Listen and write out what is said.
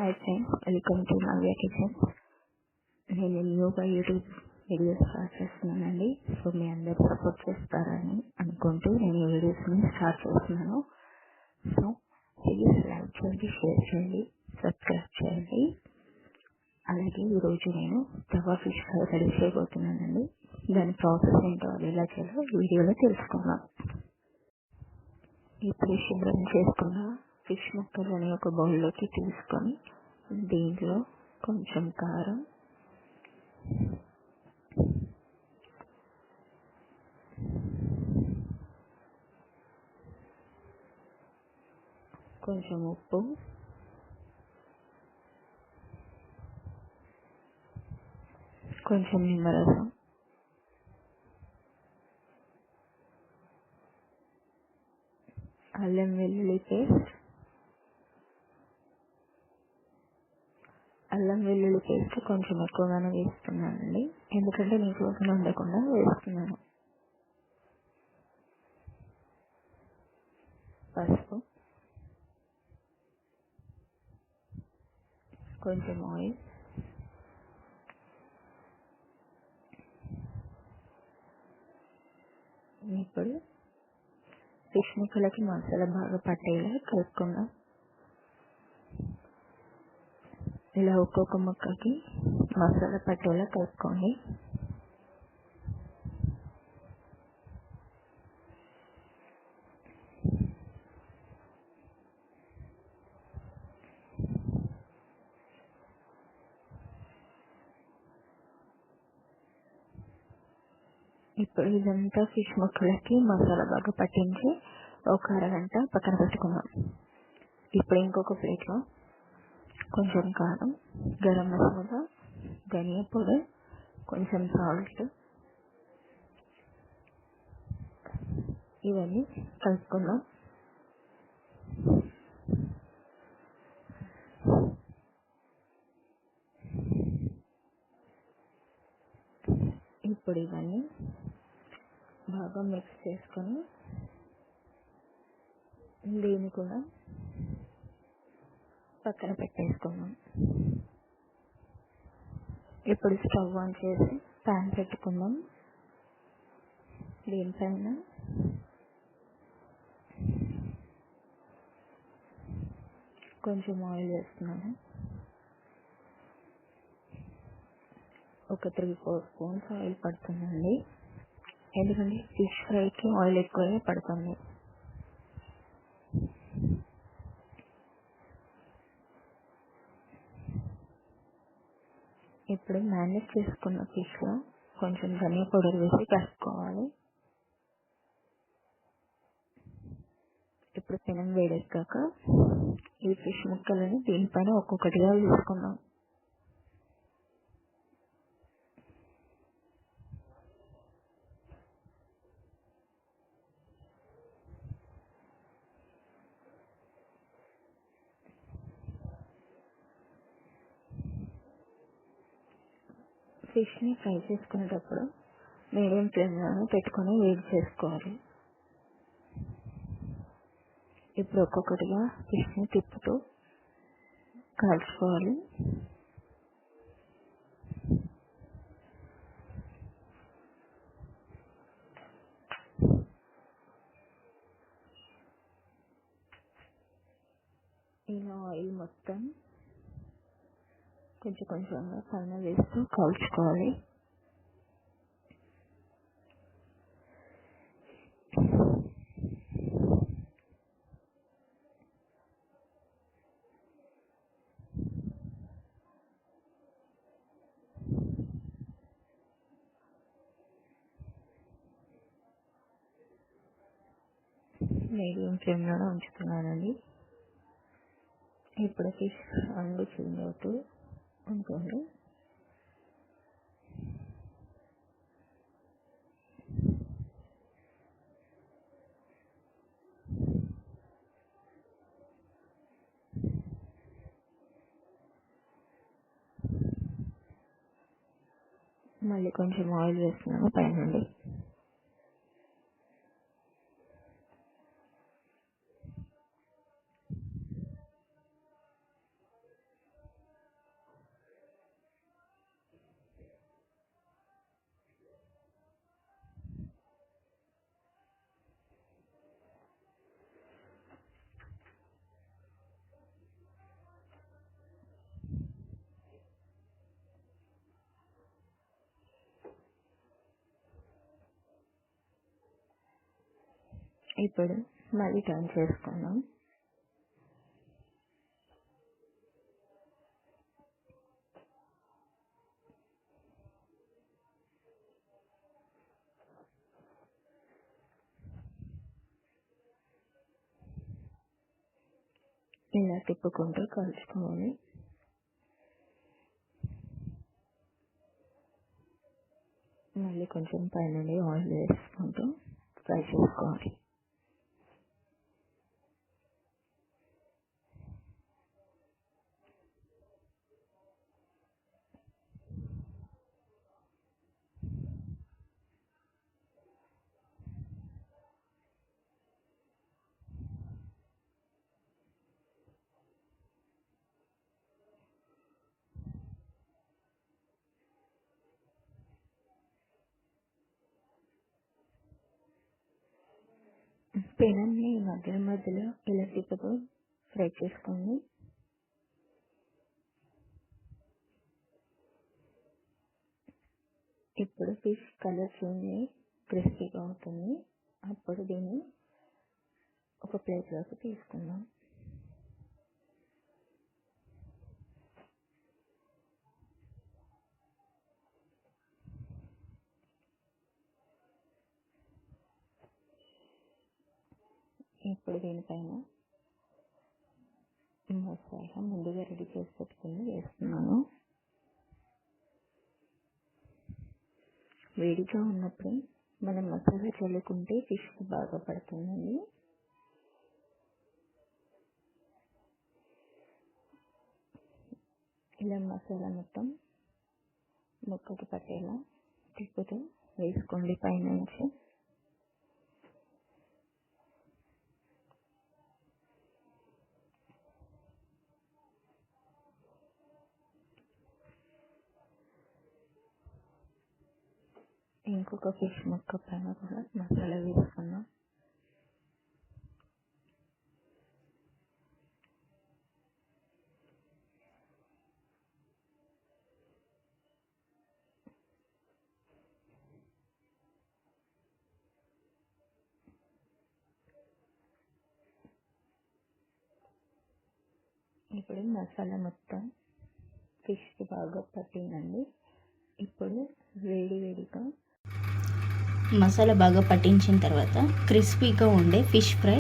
Hi friends, welcome to Navya kitchen. నేను న్యూగా YouTube video start చేస్తున్నానండి. సో మీ అందరూ సపోర్ట్ చేస్తారని అనుకుంటూ నేను ఈ వీడియోస్ని స్టార్ట్ చేస్తున్నాను. సో ప్లీజ్ లైక్ చేయండి, షేర్ చేయండి, సబ్స్క్రైబ్ చేయండి. అలాగే ఈరోజు నేను తవా ఫిష్ ఫ్రై రెడీ చేయబోతున్నానండి. దాని ప్రాసెస్ ఏంటో అది ఎలా చేయాలో వీడియోలో తెలుసుకుందాం. ఇప్పుడు శుభ్రం చేసుకున్న ఫిష్ ముక్కలని ఒక బౌల్లోకి తీసుకొని దీంట్లో కొంచెం కారం, కొంచెం ఉప్పు, కొంచెం నిమ్మరసం, అల్లం వెల్లుల్లి పేస్ట్, కొంచెం ఎక్కువగానే వేస్తున్నానండి, ఎందుకంటే నీకు వాసన ఉండకుండా వేస్తున్నాను. పసుపు, కొంచెం ఆయిల్, ఇప్పుడు ఫిష్ ముక్కలకి మసాలా బాగా పట్టేలా కలుపుకుందాం. ఇలా ఒక్కొక్క ముక్కకి మసాలా పట్టేలా కలుపుకోండి. ఇప్పుడు ఇదంతా ఫిష్ ముక్కలకి మసాలా బాగా పట్టించి ఒక అరగంట పక్కన పెట్టుకుందాం. ఇప్పుడు ఇంకొక ప్లేట్లో కొంచెం కారం, గరం మసాలా, ధనియా పొడి, కొంచెం సాల్ట్ ఇవన్నీ కలుపుకుందాం. ఇప్పుడు ఇవన్నీ బాగా మిక్స్ చేసుకొని దీన్ని కూడా పక్కన పెట్టేసుకుందాం. ఇప్పుడు స్టవ్ ఆన్ చేసి ప్యాన్ పెట్టుకుందాం. దీనిపైన కొంచెం ఆయిల్ వేస్తున్నాను. ఒక 3-4 స్పూన్స్ ఆయిల్ పడుతుందండి, ఎందుకంటే ఫిష్ ఫ్రైకి ఆయిల్ ఎక్కువగా పడుతుంది. ఇప్పుడు మ్యారినేట్ చేసుకున్న ఫిష్లో కొంచెం ధనియా పౌడర్ వేసి కలుపుకోవాలి. ఇప్పుడు పెనం వేడెక్కాక ఈ ఫిష్ ముక్కలని దీనిపైన ఒక్కొక్కటిగా వేసుకుందాం. ఫిష్ని ఫ్రై చేసుకునేటప్పుడు మీడియం ఫ్లేమ్లో పెట్టుకొని వేడి చేసుకోవాలి. ఇప్పుడు ఒక్కొక్కటిగా ఫిష్ని తిప్పుతూ కాల్చుకోవాలి. ఇలా ఆయిల్ మొత్తం కొంచెం కొంచెంగా పైన వేస్తూ కాల్చుకోవాలి. మీడియం ఫ్లేమ్లోనే ఉంచుతున్నానండి. ఇప్పుడు ఫిష్ రంగు చేంజ్ అవుతూ ఉంటుంది. మళ్ళీ కొంచెం ఆయిల్ వేస్తున్నాను పైనుండి. ఇప్పుడు మళ్ళీ టర్న్ చేసుకుందాం. ఇలా తిప్పుకుంటూ కలుపుకోవాలి. మళ్ళీ కొంచెం పైనుండి ఆయిల్ వేసుకుంటూ ఫ్రై చేసుకోవాలి. పెనాన్ని మధ్యలో ఇలా తిప్పుతూ ఫ్రై చేసుకోండి. ఇప్పుడు ఫిష్ కలర్ చేంజ్ క్రిస్పీగా అవుతుంది. అప్పుడు దీన్ని ఒక ప్లేట్లోకి తీసుకుందాం. ఇప్పుడు దీనిపైన మసాలా ముందుగా రెడీ చేసి పెట్టుకుని వేస్తున్నాను. వేడిగా ఉన్నప్పుడు మనం మసాలా చల్లుకుంటే ఫిష్ బాగా పడుతుందండి. ఇలా మసాలా మొత్తం ముక్కకి పట్టేలా తిప్పుతూ వేసుకోండి పైనుంచి. ఇంకొక ఫిష్ ముక్క పైన కూడా మసాలా వేసుకుందాం. ఇప్పుడు మసాలా మొత్తం ఫిష్కి బాగా పట్టిందండి. ఇప్పుడు వేడిగా మసాలా బాగా పట్టించిన తర్వాత క్రిస్పీగా ఉండే ఫిష్ ఫ్రై